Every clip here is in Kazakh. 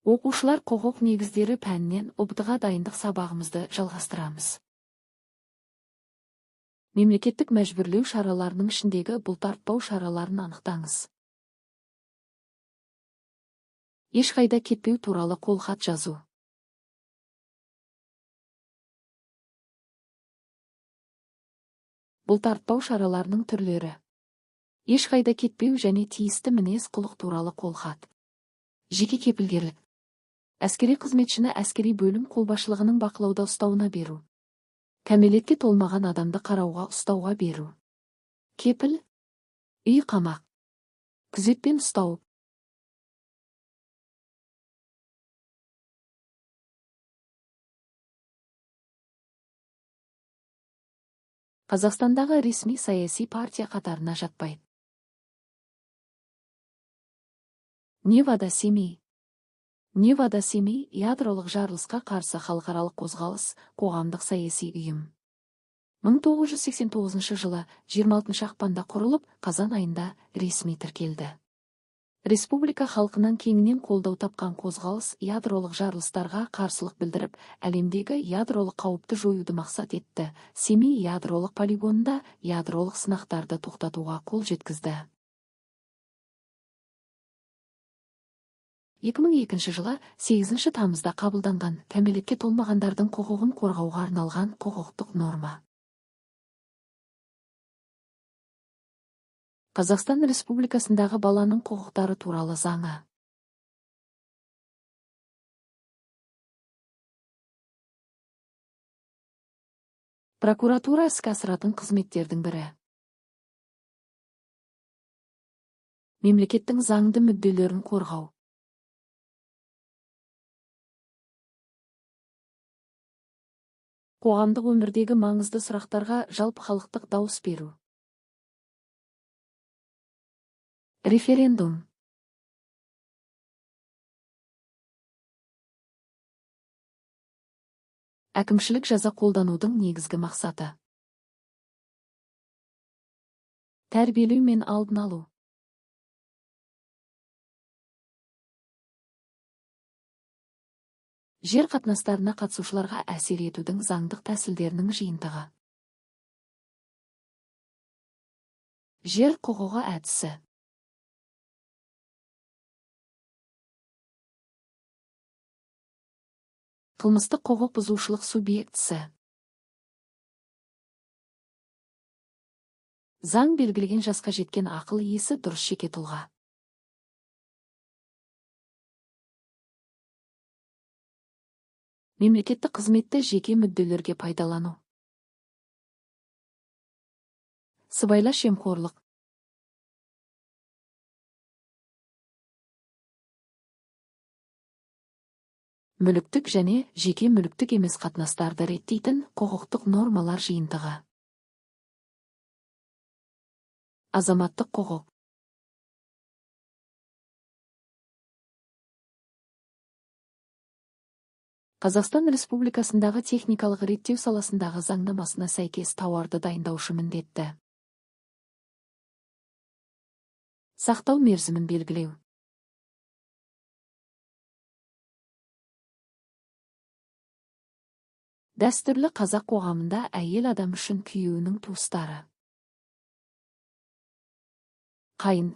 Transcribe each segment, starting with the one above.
Оқушылар құқық негіздері пәнінен ОБД-ға дайындық сабағымызды жалғастырамыз. Мемлекеттік мәжбүрлеу шараларының ішіндегі бұлтартпау шараларын анықтаңыз. Ешқайда кетпеу туралы қолхат жазу. Бұлтартпау шараларының түрлері. Ешқайда кетпеу және тиісті мінез құлық туралы қолхат. Жеке кепілгерлік. Әскери қызметшіні әскери бөлім қолбасшылығының бақылауда ұстауына беру. Кәмелетке толмаған адамды қарауға ұстауға беру. Кепіл. Үй қамақ. Күзетпен ұстау. Қазақстандағы ресми саяси партия қатарына жатпайды. Невада-Семей. Невада-Семей ядролық жарылысқа қарсы халықаралық қозғалыс, қоғамдық саяси ұйым. 1989 жылы 26 ақпанда құрылып, қазан айында ресми тіркелді. Республика халқынан кеңінен қолдау тапқан қозғалыс ядролық жарылыстарға қарсылық білдіріп, әлемдегі ядролық қауіпті жоюды мақсат етті. Семей ядролық полигонында ядролық сынақтарды тоқтатуға қол жеткізді. 2002 жылы 8 тамызда қабылданған кәмелетке толмағандардың құқығын қорғауға арналған құқықтық норма. Қазақстан Республикасындағы баланың құқықтары туралы заңы. Прокуратура іске асыратын қызметтердің бірі. Мемлекеттің заңды мүдделерін қорғау. Қоғамдық өмірдегі маңызды сұрақтарға жалпы халықтық дауыс беру. Референдум. Әкімшілік жаза қолданудың негізгі мақсаты. Тәрбиелеу мен алдын алу. Жер қатынастарына қатысушыларға әсер етудің заңдық тәсілдерінің жиынтығы. Жер құқығы әдісі. Қылмыстық құқық бұзушылық субъектісі. Заң белгілеген жасқа жеткен ақыл иесі дұрыс жеке тұлға. Мемлекеттік қызметті жеке мүдделерге пайдалану. Сыбайлас жемқорлық. Мүліктік және жеке мүліктік емес қатынастарды реттейтін құқықтық нормалар жиынтығы. Азаматтық құқық. Қазақстан Республикасындағы техникалық реттеу саласындағы заңнамасына сәйкес тауарды дайындаушы міндетті. Сақтау мерзімін белгілеу. Дәстүрлі қазақ қоғамында әйел адам үшін күйеуінің туыстары. Қайын.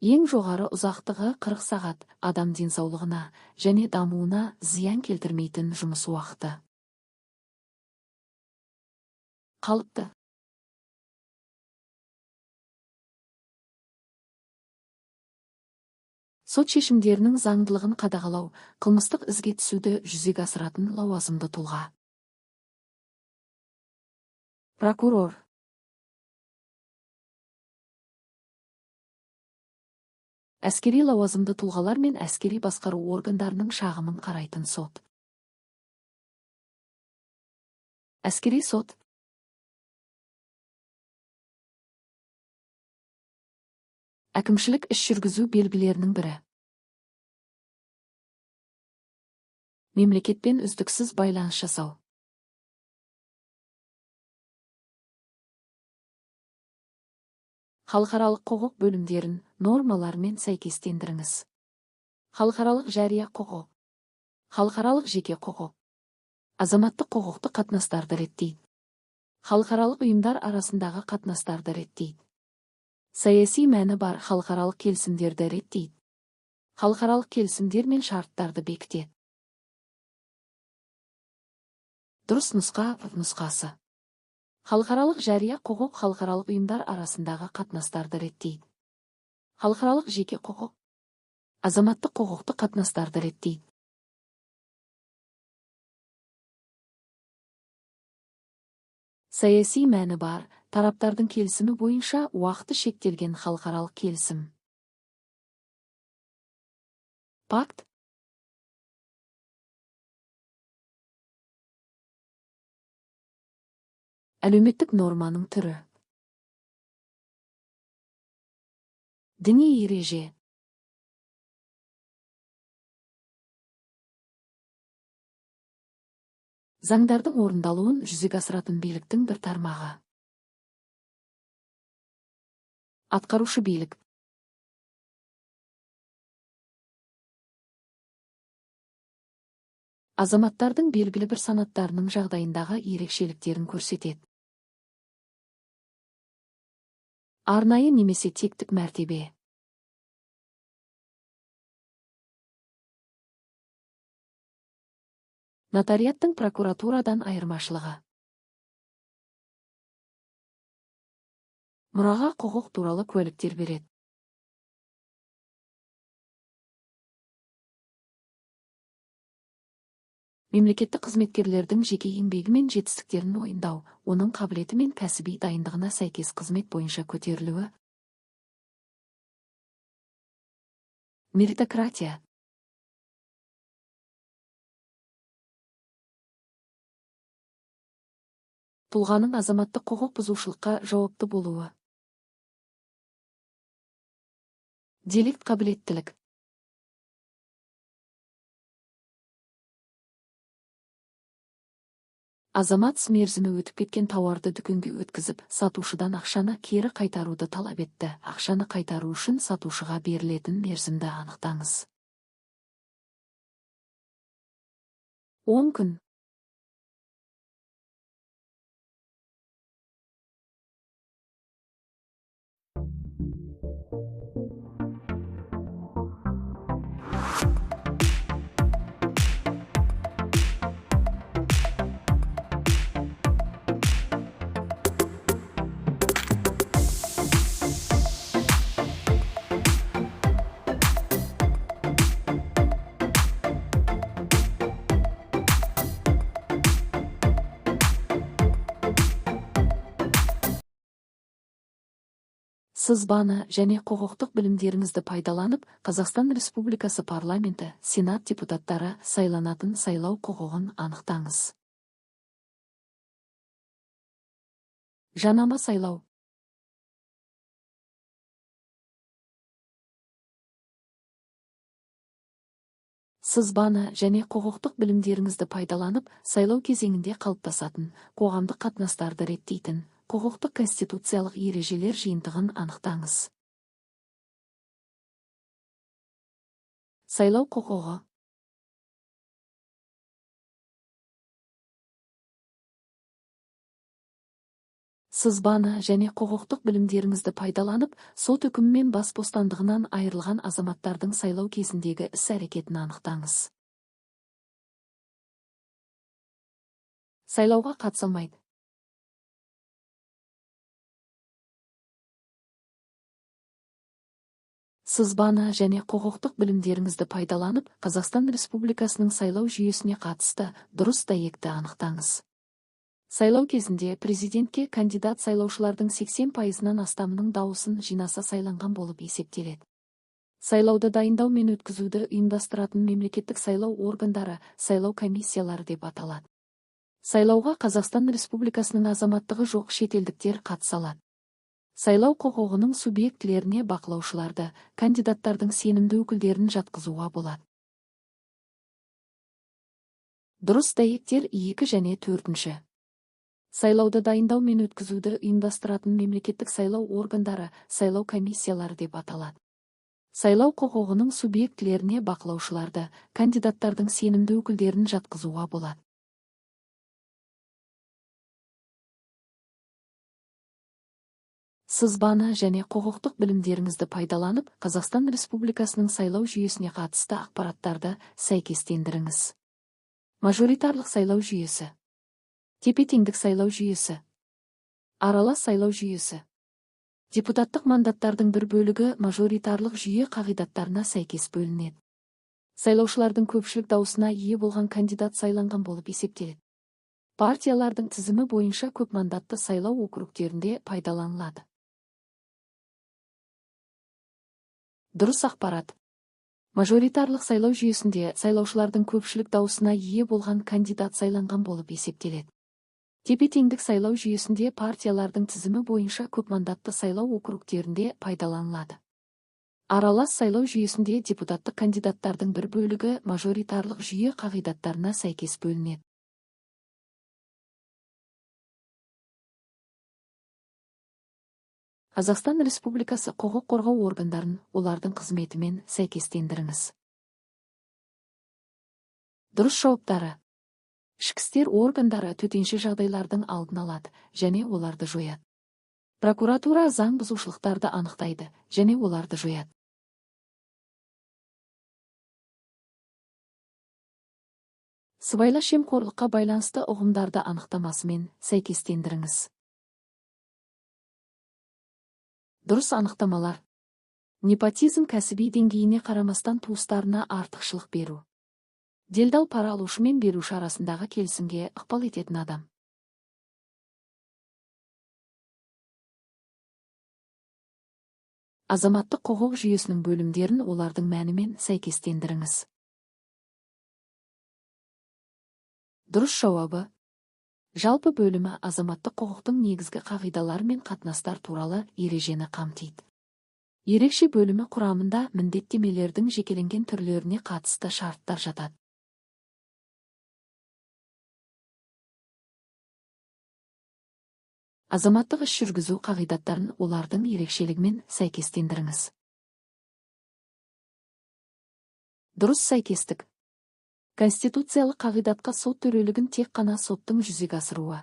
Ең жоғары ұзақтығы 40 сағат, адам денсаулығына және дамуына зиян келтірмейтін жұмыс уақыты. Қалыпты. Сот шешімдерінің заңдылығын қадағалау, қылмыстық ізге түсуді жүзеге асыратын лауазымды тұлға. Прокурор. Әскери лауазымды тұлғалар мен әскери басқару органдарының шағымын қарайтын сот. Әскери сот. Әкімшілік іс жүргізу белгілерінің бірі. Мемлекетпен үздіксіз байланыс жасау. Халықаралық құқық бөлімдерін нормалармен сәйкестендіріңіз. Халықаралық жария құқық. Халықаралық жеке құқық. Азаматтық құқықты қатынастарды реттейді. Халықаралық ұйымдар арасындағы қатынастарды реттейді. Саяси мәні бар халықаралық келісімдерді реттейді. Халықаралық келісімдер мен шарттарды бекітеді. Дұрыс нұсқасы. Халықаралық жария құқық халықаралық ұйымдар арасындағы қатынастарды реттейді. Халықаралық жеке құқық. Азаматтық құқықты қатынастарды реттейді. Саяси мәні бар, тараптардың келісімі бойынша уақыты шектелген халықаралық келісім. Пакт. Әлеуметтік норманың түрі. Діни ереже. Заңдардың орындалуын жүзеге асыратын биліктің бір тармағы. Атқарушы билік. Азаматтардың белгілі бір санаттарының жағдайындағы ерекшеліктерін көрсетеді. Арнайы немесе тектік мәртебе. Нотариаттың прокуратурадан айырмашылығы. Мұраға құқық туралы куәліктер береді. Мемлекеттік қызметкерлердің жеке еңбегі мен жетістіктерін мойындау, оның қабілеті мен кәсіби дайындығына сәйкес қызмет бойынша көтерілуі. Меритократия. Тұлғаның азаматтық құқық бұзушылыққа жауапты болуы. Деликт қабілеттілік. Азамат мерзімі өтіп кеткен тауарды дүкенге өткізіп, сатушыдан ақшаны кері қайтаруды талап етті. Ақшаны қайтару үшін сатушыға берілетін мерзімді анықтаңыз. 10 күн. Сызбаны және құқықтық білімдеріңізді пайдаланып, Қазақстан Республикасы парламенті, Сенат депутаттары сайланатын сайлау құқығын анықтаңыз. Жанама сайлау. Сызбаны және құқықтық білімдеріңізді пайдаланып, сайлау кезеңінде қалыптасатын, қоғамдық қатынастарды реттейтін, құқықтық конституциялық ережелер жиынтығын анықтаңыз. Сайлау құқығы. Сызбаны және құқықтық білімдеріңізді пайдаланып, сот үкімімен бас бостандығынан айырылған азаматтардың сайлау кезіндегі іс-әрекетін анықтаңыз. Сайлауға қатыса. Сызбаны және құқықтық білімдеріңізді пайдаланып, Қазақстан Республикасының сайлау жүйесіне қатысты дұрыс дәйекті анықтаңыз. Сайлау кезінде президентке кандидат сайлаушылардың 80%-нан астамының дауысын жинаса сайланған болып есептеледі. Сайлауды дайындау мен өткізуді ұйымдастыратын мемлекеттік сайлау органдары сайлау комиссиялары деп аталады. Сайлауға Қазақстан Республикасының азаматтығы жоқ шетелдіктер қатыса алады. Сайлау құқығының субъектілеріне бақылаушыларды, кандидаттардың сенімді өкілдерін жатқызуға болады. Дұрыс дәйектер 2 және 4. Сайлауды дайындау мен өткізуді ұйымдастыратын мемлекеттік сайлау органдары сайлау комиссиялары деп аталады. Сайлау құқығының субъектілеріне бақылаушыларды, кандидаттардың сенімді өкілдерін жатқызуға болады. Сызбаны және құқықтық білімдеріңізді пайдаланып, Қазақстан Республикасының сайлау жүйесіне қатысты ақпараттарды сәйкестендіріңіз. Мажоритарлық сайлау жүйесі. Тепе-теңдік сайлау жүйесі. Аралас сайлау жүйесі. Депутаттық мандаттардың бір бөлігі мажоритарлық жүйе қағидаттарына сәйкес бөлінеді. Сайлаушылардың көпшілік дауысына ие болған кандидат сайланған болып есептеледі. Партиялардың тізімі бойынша көп мандатты сайлау округтерінде пайдаланылады. Дұрыс ақпарат. Мажоритарлық сайлау жүйесінде сайлаушылардың көпшілік дауысына ие болған кандидат сайланған болып есептеледі. Тепе-теңдік сайлау жүйесінде партиялардың тізімі бойынша көп мандатты сайлау округтерінде пайдаланылады. Аралас сайлау жүйесінде депутаттық кандидаттардың бір бөлігі мажоритарлық жүйе қағидаттарына сәйкес бөлінеді. Қазақстан Республикасы құқық қорғау органдарын олардың қызметімен сәйкестендіріңіз. Дұрыс жауаптары. Ішкі істер органдары төтенше жағдайлардың алдын алады және оларды жояды. Прокуратура заң бұзушылықтарды анықтайды және оларды жояды. Сыбайлас жемқорлыққа байланысты ұғымдарды анықтамасымен сәйкестендіріңіз. Дұрыс анықтамалар. Непотизм кәсіби деңгейіне қарамастан туыстарына артықшылық беру. Делдал пара алушы мен беруші арасындағы келісімге ықпал ететін адам. Азаматтық құқық жүйесінің бөлімдерін олардың мәнімен сәйкестендіріңіз. Дұрыс жауабы. Жалпы бөлімі азаматтық құқықтың негізгі қағидалары мен қатынастар туралы ережені қамтиды. Ерекше бөлімі құрамында міндеттемелердің жекеленген түрлеріне қатысты шарттар жатады. Азаматтық іс жүргізу қағидаттарын олардың ерекшелігімен сәйкестендіріңіз. Дұрыс сәйкестік. Конституциялық қағидатқа сот төрелігін тек қана соттың жүзеге асыруы.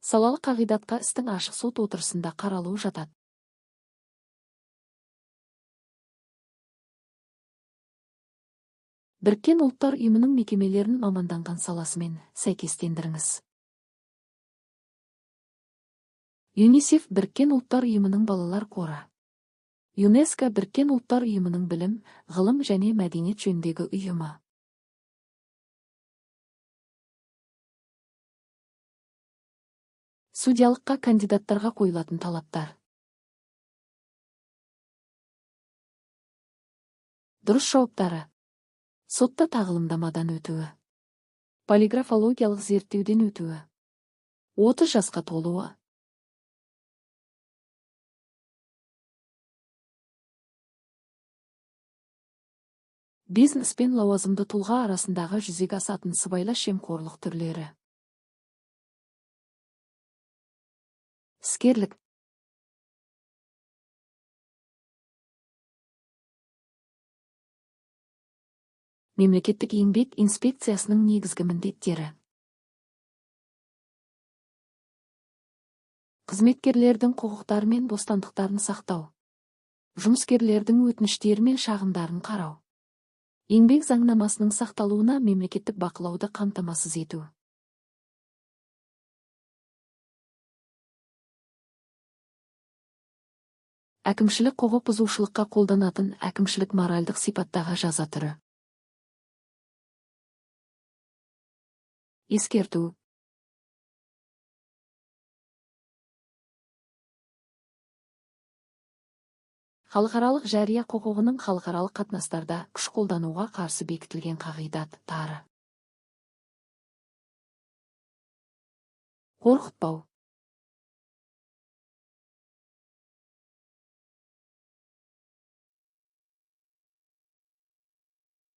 Салалық қағидатқа істің ашық сот отырысында қаралуы жатады. Біріккен ұлттар ұйымының мекемелерін маманданған саласымен сәйкестендіріңіз. ЮНИСЕФ Біріккен ұлттар ұйымының балалар қоры. ЮНЕСКО Біріккен ұлттар ұйымының білім, ғылым және мәдениет жөніндегі ұйымы. Судьялыққа кандидаттарға қойылатын талаптар. Дұрыс жауаптары. Сотта тағылымдамадан өтуі. Полиграфологиялық зерттеуден өтуі. 30 жасқа толуы. Бизнес пен лауазымды тұлға арасындағы жүзеге асатын сыбайлас жемқорлық түрлері. Іскерлік. Мемлекеттік еңбек инспекциясының негізгі міндеттері. Қызметкерлердің құқықтары мен бостандықтарын сақтау. Жұмыскерлердің өтініштері мен шағымдарын қарау. Еңбек заңнамасының сақталуына мемлекеттік бақылауды қамтамасыз ету. Әкімшілік құқық бұзушылыққа қолданатын әкімшілік моральдық сипаттағы жаза түрі. Ескерту. Халықаралық жария құқығының халықаралық қатынастарда күш қолдануға қарсы бекітілген қағидат тары. Қорқытпау.